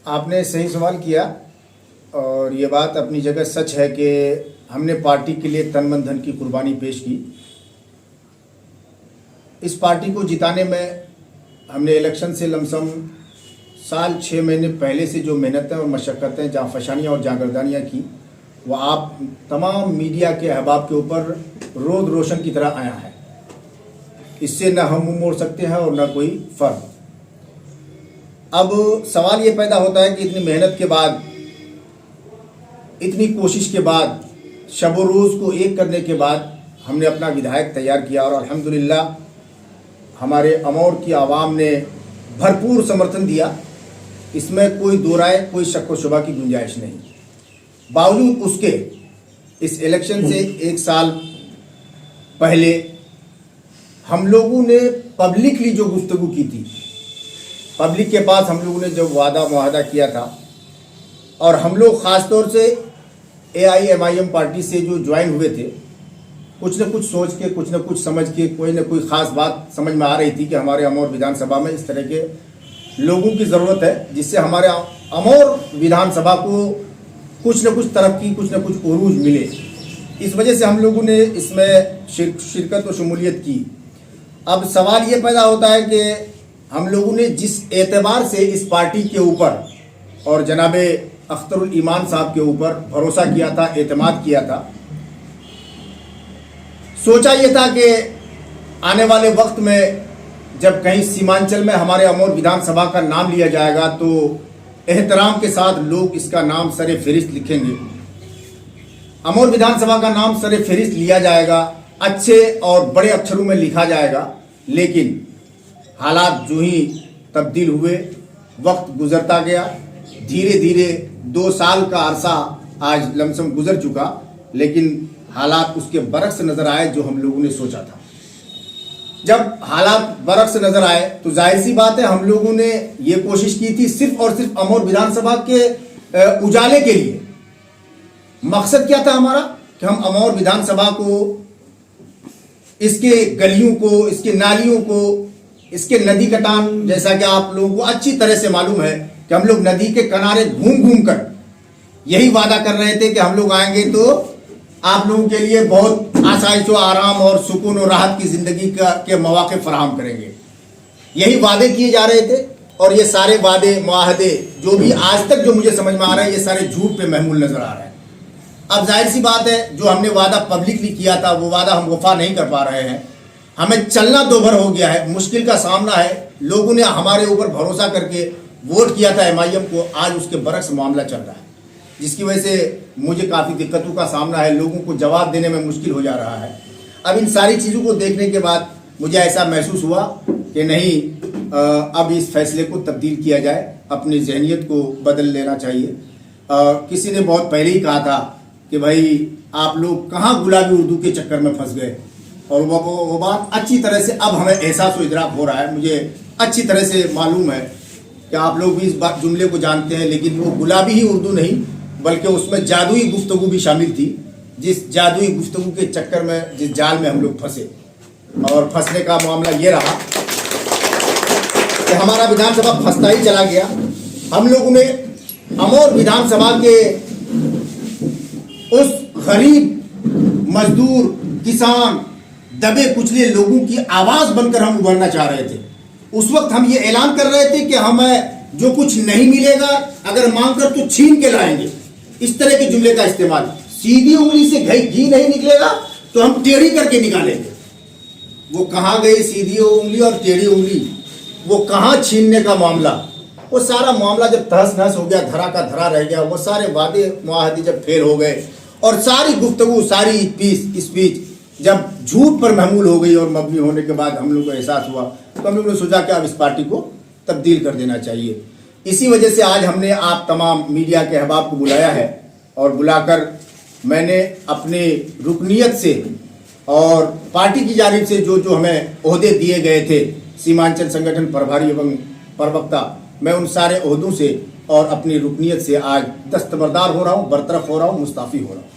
आपने सही सवाल किया और ये बात अपनी जगह सच है कि हमने पार्टी के लिए तन मन धन की कुर्बानी पेश की। इस पार्टी को जिताने में हमने इलेक्शन से लमसम साल 6 महीने पहले से जो मेहनतें और मशक्क़तें, जहाँ फशानियाँ और जागरदानियाँ की, वह आप तमाम मीडिया के अहबाब के ऊपर रोद रोशन की तरह आया है। इससे न हम मुँह मोड़ सकते हैं और न कोई फ़र्क। अब सवाल ये पैदा होता है कि इतनी मेहनत के बाद, इतनी कोशिश के बाद, शब रोज़ को एक करने के बाद हमने अपना विधायक तैयार किया और अल्हम्दुलिल्लाह हमारे अमौर की आवाम ने भरपूर समर्थन दिया। इसमें कोई दो राय, कोई शक व शुबा की गुंजाइश नहीं। बावजूद उसके इस इलेक्शन से एक साल पहले हम लोगों ने पब्लिकली जो गुफ्तगू की थी, पब्लिक के पास हम लोगों ने जो वादा मुआहदा किया था, और हम लोग ख़ास तौर से AIMIM पार्टी से जो ज्वाइन हुए थे, कुछ न कुछ सोच के, कुछ न कुछ समझ के, कोई न कोई ख़ास बात समझ में आ रही थी कि हमारे अमौर विधानसभा में इस तरह के लोगों की ज़रूरत है जिससे हमारे अमौर विधानसभा को कुछ न कुछ तरक्की, कुछ न कुछ उरूज मिले। इस वजह से हम लोगों ने इसमें शिरकत और शमूलियत की। अब सवाल ये पैदा होता है कि हम लोगों ने जिस एतबार से इस पार्टी के ऊपर और जनाबे अख्तरुल ईमान साहब के ऊपर भरोसा किया था, एतमाद किया था, सोचा ये था कि आने वाले वक्त में जब कहीं सीमांचल में हमारे अमौर विधानसभा का नाम लिया जाएगा तो एहतराम के साथ लोग इसका नाम सरे फहरिस्त लिखेंगे। अमौर विधानसभा का नाम सरे फहरिस्त लिया जाएगा, अच्छे और बड़े अक्षरों में लिखा जाएगा। लेकिन हालात जो ही तब्दील हुए, वक्त गुजरता गया, धीरे धीरे 2 साल का अरसा आज लमसम गुजर चुका, लेकिन हालात उसके बरक्स नज़र आए जो हम लोगों ने सोचा था। जब हालात बरक्स नज़र आए तो जाहिर सी बात है, हम लोगों ने ये कोशिश की थी सिर्फ और सिर्फ अमौर विधानसभा के उजाले के लिए। मकसद क्या था हमारा कि हम अमौर विधानसभा को, इसके गलियों को, इसके नालियों को, इसके नदी कटान, जैसा कि आप लोगों को अच्छी तरह से मालूम है कि हम लोग नदी के किनारे घूम घूम कर यही वादा कर रहे थे कि हम लोग आएंगे तो आप लोगों के लिए बहुत आसाइश और आराम और सुकून और राहत की ज़िंदगी के मौके फराहम करेंगे। यही वादे किए जा रहे थे और ये सारे वादे मुआहदे जो भी आज तक जो मुझे समझ में आ रहा है, ये सारे झूठ पे महमूल नज़र आ रहे हैं। अब जाहिर सी बात है, जो हमने वादा पब्लिकली किया था वो वादा हम वफा नहीं कर पा रहे हैं। हमें चलना दोभर हो गया है, मुश्किल का सामना है। लोगों ने हमारे ऊपर भरोसा करके वोट किया था MIM को, आज उसके बरक्स मामला चल रहा है, जिसकी वजह से मुझे काफ़ी दिक्कतों का सामना है, लोगों को जवाब देने में मुश्किल हो जा रहा है। अब इन सारी चीज़ों को देखने के बाद मुझे ऐसा महसूस हुआ कि नहीं, अब इस फैसले को तब्दील किया जाए, अपनी जहनीत को बदल लेना चाहिए। किसी ने बहुत पहले ही कहा था कि भाई आप लोग कहाँ गुलाबी उर्दू के चक्कर में फंस गए, और वो बात अच्छी तरह से अब हमें एहसास व इदराक हो रहा है। मुझे अच्छी तरह से मालूम है कि आप लोग भी इस बात जुमले को जानते हैं, लेकिन वो गुलाबी ही उर्दू नहीं बल्कि उसमें जादुई गुफ्तगू भी शामिल थी। जिस जादुई गुफ्तगू के चक्कर में, जिस जाल में हम लोग फंसे, और फंसने का मामला ये रहा कि हमारा विधानसभा फंसता ही चला गया। हम लोगों ने अमौर विधानसभा के उस गरीब, मजदूर, किसान, दबे कुचले लोगों की आवाज़ बनकर हम उभरना चाह रहे थे। उस वक्त हम ये ऐलान कर रहे थे कि हमें जो कुछ नहीं मिलेगा, अगर मांग कर तो छीन के लाएंगे। इस तरह के जुमले का इस्तेमाल, सीधी उंगली से घी नहीं निकलेगा तो हम टेढ़ी करके निकालेंगे। वो कहाँ गई सीधी उंगली और टेढ़ी उंगली, वो कहाँ छीनने का मामला, वो सारा मामला जब तहस नहस हो गया, धरा का धरा रह गया, वो सारे वादे मुआहदे जब फेल हो गए और सारी गुफ्तगू, सारी स्पीच जब झूठ पर महमूल हो गई और मबनी होने के बाद हम लोग को एहसास हुआ, तो हम लोगों ने सोचा कि अब इस पार्टी को तब्दील कर देना चाहिए। इसी वजह से आज हमने आप तमाम मीडिया के अहबाब को बुलाया है, और बुलाकर मैंने अपने रुकनियत से और पार्टी की जानिब से जो जो हमें ओहदे दिए गए थे, सीमांचल संगठन प्रभारी एवं प्रवक्ता, मैं उन सारे ओहदों से और अपनी रुकनियत से आज दस्तबरदार हो रहा हूँ, बरतरफ हो रहा हूँ, मुस्ताफ़ी हो रहा हूँ।